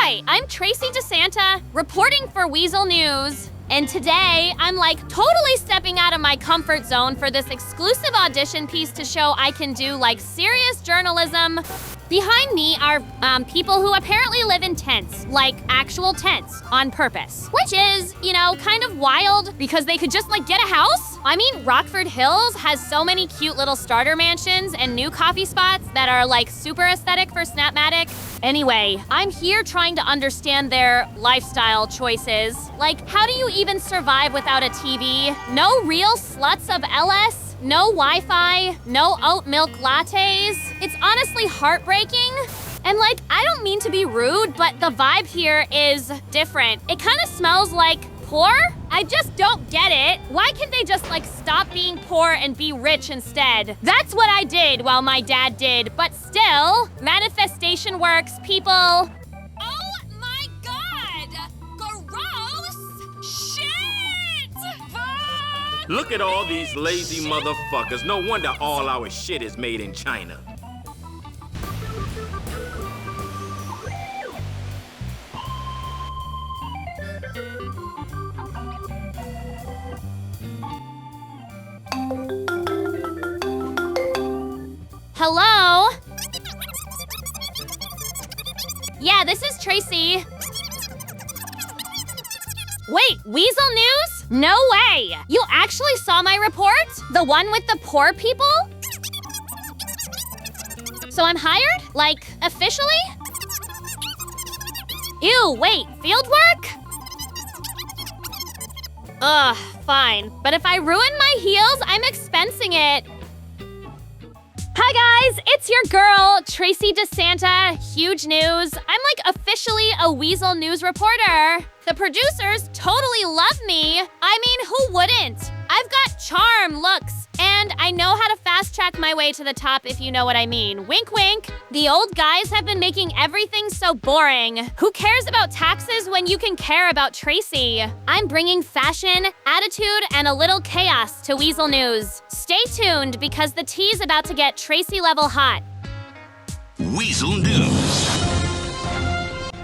Hi, I'm Tracy DeSanta, reporting for Weazel News. And today, I'm totally stepping out of my comfort zone for this exclusive audition piece to show I can do serious journalism. Behind me are people who apparently live in tents, actual tents, on purpose. Which is, kind of wild because they could just get a house. I mean, Rockford Hills has so many cute little starter mansions and new coffee spots that are super aesthetic for Snapmatic. Anyway, I'm here trying to understand their lifestyle choices. How do you even survive without a TV? No real sluts of LS? No Wi-Fi? No oat milk lattes? It's honestly heartbreaking. And I don't mean to be rude, but the vibe here is different. It kind of smells like poor? I just don't get it. Why can't they just stop being poor and be rich instead? That's what I did while my dad did, but still, manifestation works, people. Oh my god! Gross! Shit! Look at all these lazy motherfuckers. No wonder all our shit is made in China. Hello? Yeah, this is Tracy. Wait, Weazel News? No way! You actually saw my report? The one with the poor people? So I'm hired? Officially? Ew, wait, field work? Ugh, fine. But if I ruin my heels, I'm expensing it. Hi guys, it's your girl, Tracy DeSanta, huge news. I'm officially a Weazel News reporter. The producers totally love me. I mean, who wouldn't? I've got charm, looks, and I know how to fast-track my way to the top if you know what I mean. Wink, wink. The old guys have been making everything so boring. Who cares about taxes when you can care about Tracy? I'm bringing fashion, attitude, and a little chaos to Weazel News. Stay tuned because the tea's about to get Tracy-level hot. Weazel News.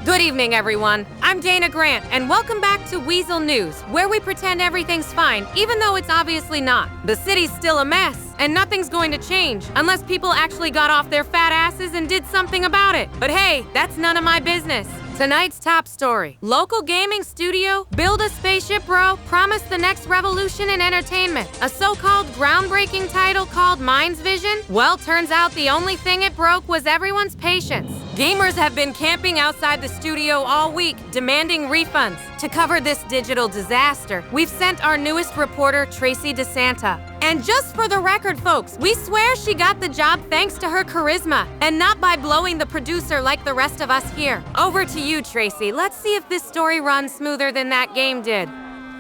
Good evening, everyone. I'm Dana Grant, and welcome back to Weazel News, where we pretend everything's fine, even though it's obviously not. The city's still a mess, and nothing's going to change unless people actually got off their fat asses and did something about it. But hey, that's none of my business. Tonight's top story. Local gaming studio, build a spaceship, bro, promise the next revolution in entertainment. A so-called groundbreaking title called MAFINS? Well, turns out the only thing it broke was everyone's patience. Gamers have been camping outside the studio all week, demanding refunds. To cover this digital disaster, we've sent our newest reporter, Tracy DeSanta. And just for the record, folks, we swear she got the job thanks to her charisma, and not by blowing the producer like the rest of us here. Over to you, Tracy. Let's see if this story runs smoother than that game did.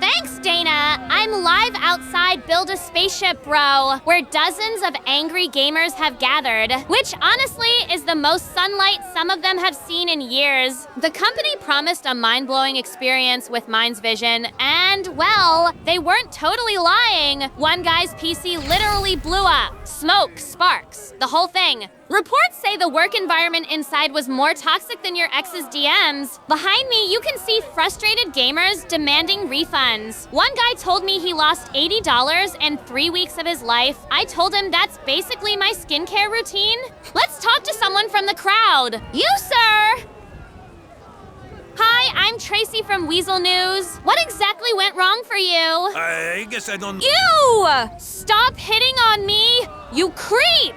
Thanks, Dana. I'm live outside Build a Spaceship, bro, where dozens of angry gamers have gathered, which honestly is the most sunlight some of them have seen in years. The company promised a mind-blowing experience with MAFINS, and, well, they weren't totally lying. One guy's PC literally blew up. Smoke, sparks, the whole thing. Reports say the work environment inside was more toxic than your ex's DMs. Behind me, you can see frustrated gamers demanding refunds. One guy told me he lost $80 in 3 weeks of his life. I told him that's basically my skincare routine. Let's talk to someone from the crowd. You, sir! Hi, I'm Tracy from Weazel News. What exactly went wrong for you? I guess I don't... You! Stop hitting on me, you creep!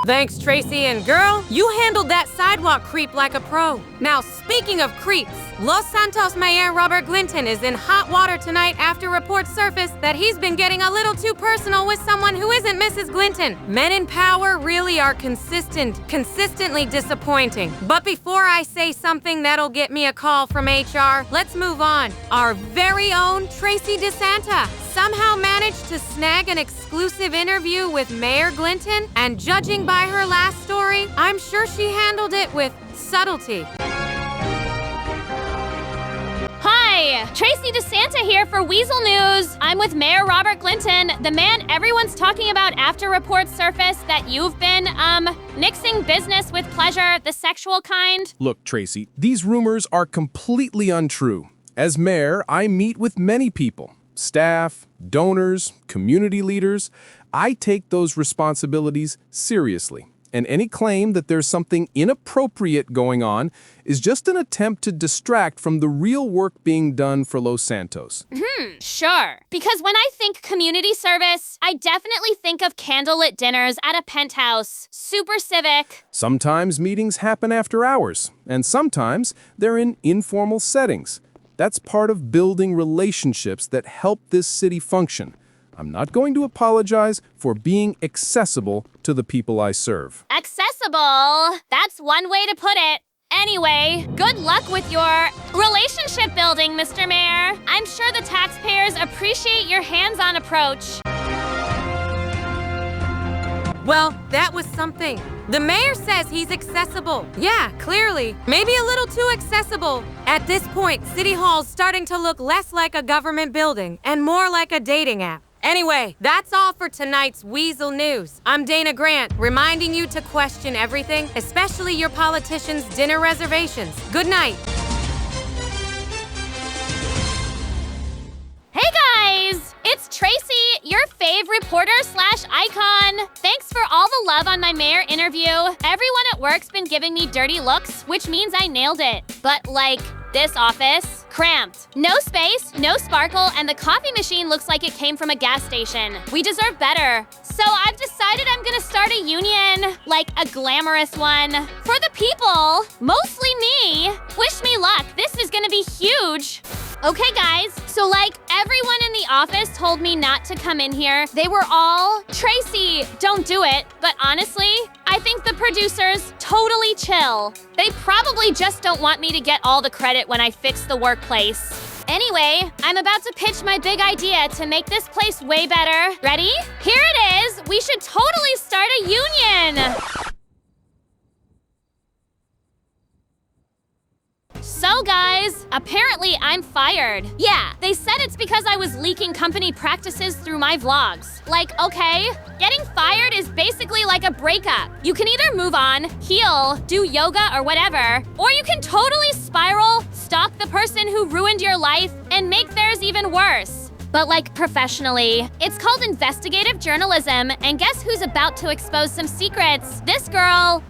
Thanks, Tracy, and girl, you handled that sidewalk creep like a pro. Now, speaking of creeps, Los Santos Mayor Robert Glinton is in hot water tonight after reports surfaced that he's been getting a little too personal with someone who isn't Mrs. Glinton. Men in power really are consistently disappointing. But before I say something that'll get me a call from HR, let's move on. Our very own Tracy DeSanta somehow managed to snag an exclusive interview with Mayor Glinton, and judging by her last story, I'm sure she handled it with subtlety. Hi, Hi! Tracy DeSanta here for Weazel News. I'm with Mayor Robert Clinton, the man everyone's talking about after reports surface that you've been, mixing business with pleasure, the sexual kind. Look, Tracy, these rumors are completely untrue. As mayor, I meet with many people, staff, donors, community leaders. I take those responsibilities seriously. And any claim that there's something inappropriate going on is just an attempt to distract from the real work being done for Los Santos. Sure. Because when I think community service, I definitely think of candlelit dinners at a penthouse. Super civic. Sometimes meetings happen after hours, and sometimes they're in informal settings. That's part of building relationships that help this city function. I'm not going to apologize for being accessible to the people I serve. Accessible? That's one way to put it. Anyway, good luck with your relationship building, Mr. Mayor. I'm sure the taxpayers appreciate your hands-on approach. Well, that was something. The mayor says he's accessible. Yeah, clearly. Maybe a little too accessible. At this point, City Hall's starting to look less like a government building and more like a dating app. Anyway, that's all for tonight's Weazel News. I'm Dana Grant, reminding you to question everything, especially your politicians' dinner reservations. Good night. Hey guys! It's Tracy, your fave reporter/icon. Thanks for all the love on my mayor interview. Everyone at work's been giving me dirty looks, which means I nailed it. But this office, cramped. No space, no sparkle, and the coffee machine looks like it came from a gas station. We deserve better. So I've decided I'm gonna start a union, like a glamorous one. For the people, mostly me. Wish me luck, this is gonna be huge. Okay guys, so everyone in the office told me not to come in here. They were all, Tracy, don't do it. But honestly, I think the producers totally chill. They probably just don't want me to get all the credit when I fix the workplace. Anyway, I'm about to pitch my big idea to make this place way better. Ready? Here it is! We should totally start a union! So guys, apparently I'm fired. Yeah, they said it's because I was leaking company practices through my vlogs. Okay, getting fired is basically like a breakup. You can either move on, heal, do yoga or whatever, or you can totally spiral, stalk the person who ruined your life, and make theirs even worse. But professionally. It's called investigative journalism, and guess who's about to expose some secrets? This girl.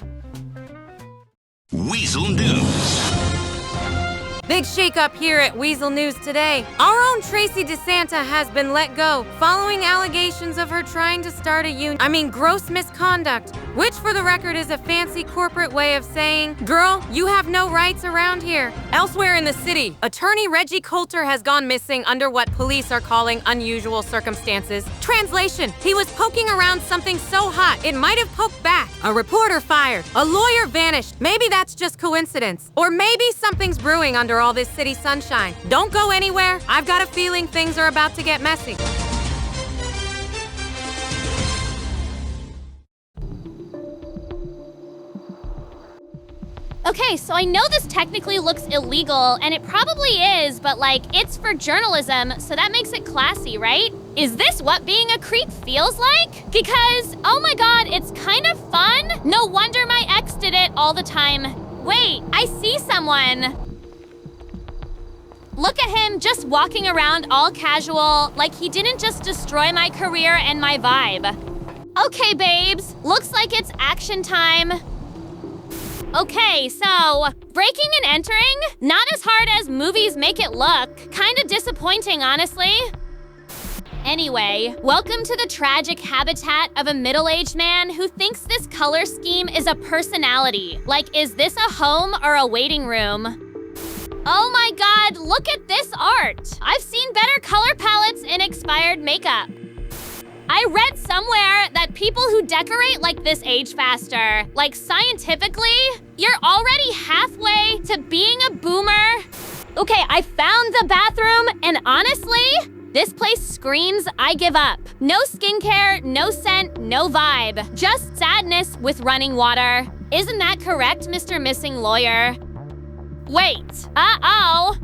Weazel News. Big shakeup here at Weazel News today. Our own Tracy DeSanta has been let go following allegations of her trying to start a union. Gross misconduct, which for the record is a fancy corporate way of saying, girl, you have no rights around here. Elsewhere in the city, attorney Reggie Coulter has gone missing under what police are calling unusual circumstances. Translation, he was poking around something so hot it might have poked back. A reporter fired. A lawyer vanished. Maybe that's just coincidence. Or maybe something's brewing under all this city sunshine. Don't go anywhere. I've got a feeling things are about to get messy. Okay, so I know this technically looks illegal, and it probably is, but it's for journalism, so that makes it classy, right? Is this what being a creep feels like? Because, oh my god, it's kind of fun. No wonder my ex did it all the time. Wait, I see someone. Look at him just walking around all casual, like he didn't just destroy my career and my vibe. Okay, babes, looks like it's action time. Okay, so, breaking and entering? Not as hard as movies make it look. Kinda disappointing, honestly. Anyway, welcome to the tragic habitat of a middle-aged man who thinks this color scheme is a personality. Is this a home or a waiting room? Oh my god, look at this art! I've seen better color palettes in expired makeup. I read somewhere that people who decorate like this age faster. Scientifically, you're already halfway to being a boomer. Okay, I found the bathroom, and honestly, this place screams I give up. No skincare, no scent, no vibe. Just sadness with running water. Isn't that correct, Mr. Missing Lawyer? Wait, uh-oh.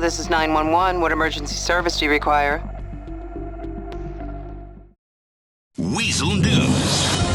this is 911. What emergency service do you require? Weazel News.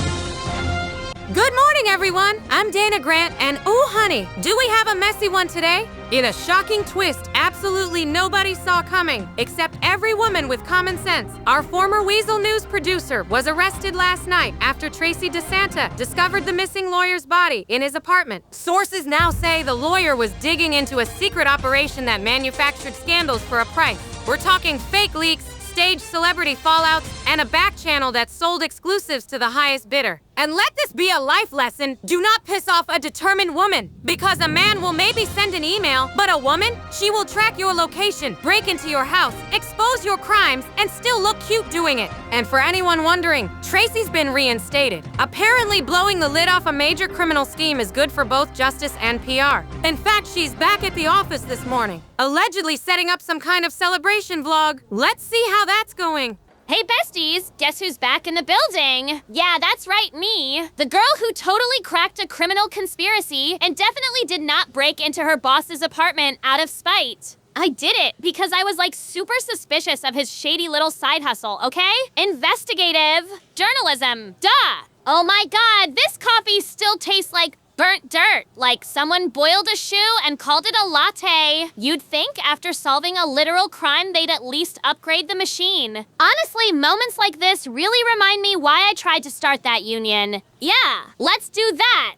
Good morning, everyone. I'm Dana Grant, and ooh, honey, do we have a messy one today? In a shocking twist absolutely nobody saw coming, except every woman with common sense, our former Weazel News producer was arrested last night after Tracy DeSanta discovered the missing lawyer's body in his apartment. Sources now say the lawyer was digging into a secret operation that manufactured scandals for a price. We're talking fake leaks, staged celebrity fallouts, and a back channel that sold exclusives to the highest bidder. And let this be a life lesson. Do not piss off a determined woman. Because a man will maybe send an email, but a woman, she will track your location, break into your house, expose your crimes, and still look cute doing it. And for anyone wondering, Tracy's been reinstated. Apparently blowing the lid off a major criminal scheme is good for both justice and PR. In fact, she's back at the office this morning, allegedly setting up some kind of celebration vlog. Let's see how that's going. Hey besties, guess who's back in the building? Yeah, that's right, me. The girl who totally cracked a criminal conspiracy and definitely did not break into her boss's apartment out of spite. I did it because I was like super suspicious of his shady little side hustle, okay? Investigative journalism, duh. Oh my God, this coffee still tastes like burnt dirt, like someone boiled a shoe and called it a latte. You'd think after solving a literal crime, they'd at least upgrade the machine. Honestly, moments like this really remind me why I tried to start that union. Yeah, let's do that.